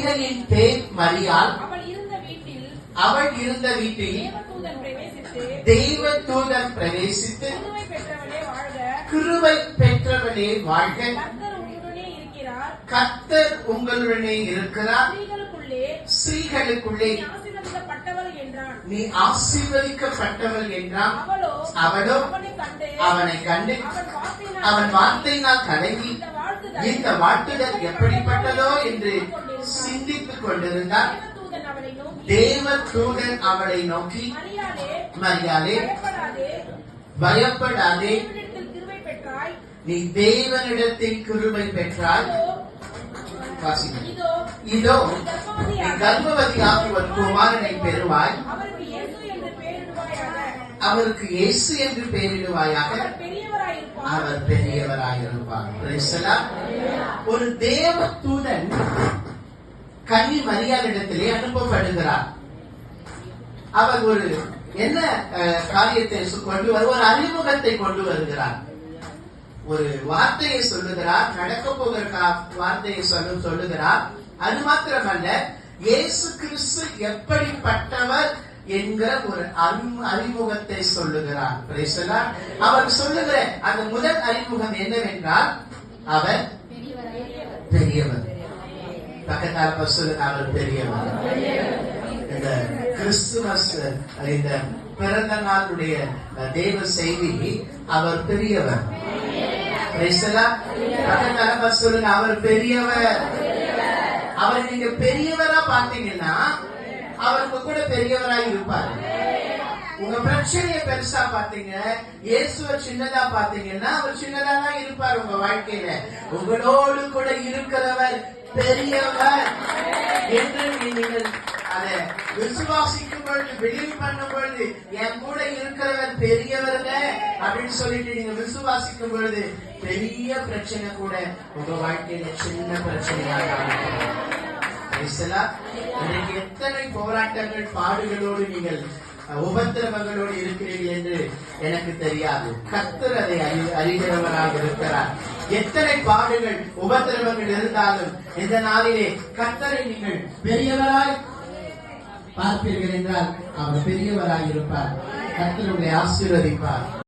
ஸ்திரீகளின் பேர் மரியாள். அவள் இருந்த வீட்டில் தேவதூதன் பிரவேசித்து கிருபை பெற்றவளே வாழ்க, கர்த்தர் உங்களுடனே இருக்கிறார், ஸ்திரீகளுக்குள்ளே நீ ஆசீர்வதிக்கப்பட்டவள் என்றான். அவளோ அவனை கண்டு அவன் வார்த்தையினால் கலங்கி இந்த வாழ்த்துதல் எப்படிப்பட்டதோ என்று சிந்தித்துக் கொண்டிருந்தார். தேவதூதன் அவளை நோக்கி, மரியாளே, பயப்படாதே, நீ தேவனிடத்தில் கிருபை பெற்றாய். இதோ நீ கர்ப்பவதியாகி ஒரு குமாரனை பெறுவாய், அவருக்கு இயேசு என்று பெயரிடுவாயாக, அவர் பெரியவராயிருப்பார். ஒரு தேவதூதன் கன்னி மரியாளிடத்திலே அனுப்பப்படுகிறார். அவர் ஒரு என்ன காரியத்தை கொண்டு வர, ஒரு அறிமுகத்தை கொண்டு வருகிறார். ஒரு வார்த்தையை சொல்லுகிறார், நடக்க போகிற வார்த்தையை சொல்லுகிறார். அது மாத்திரமல்ல, இயேசு கிறிஸ்து எப்படிப்பட்டவர் என்கிற ஒரு அறிமுகத்தை சொல்லுகிறார். அவர் சொல்லுகிற அந்த முதல் அறிமுகம் என்னவென்றால், அவர் பெரியவர். பக்கத்தால் சொல்லுங்க, அவர் பெரியவர். இந்த கிறிஸ்துமஸ், இந்த பிறந்த நாளுடைய தேவ செய்தி, அவர் பெரியவர். சொல்லுங்க, அவர் பெரியவர். அவரை நீங்க பெரியவரா பாத்தீங்கன்னா அவருக்கு கூட பெரியவராய் இருப்பார். உங்க பிரச்சனைய பெருசா பாத்தீங்க, இயேசுவ சின்னதா பாத்தீங்கன்னா அவர் சின்னதா தான் இருப்பார் உங்க வாழ்க்கையில. உங்களோடு கூட இருக்கிறவர் பெரியவர் என்று நீங்கள் அதை விசுவாசிக்கும் பொழுது, பிலீவ் பண்ணும் பொழுது, என் கூட இருக்கிறவர் பெரியவர்ல அப்படின்னு சொல்லிட்டு நீங்க விசுவாசிக்கும் பொழுது, பெரிய பிரச்சனை கூட உங்க வாழ்க்கையில சின்ன பிரச்சனையாக. இன்றைக்கு எத்தனை போராட்டங்கள், பாடுகளோடு நீங்கள் உபத்திரவங்களோடு இருக்கிறீர்கள் என்று எனக்கு தெரியாது. கர்த்தர் அதை அறிகிறவராக இருக்கிறார். எத்தனை பாடுகள், உபத்திரவங்கள் இருந்தாலும் இந்த நாளிலே கர்த்தரை நீங்கள் பெரியவராய் பார்ப்பீர்கள் என்றால் அவர் பெரியவராய் இருப்பார். கர்த்தர் உங்களை ஆசீர்வதிப்பார்.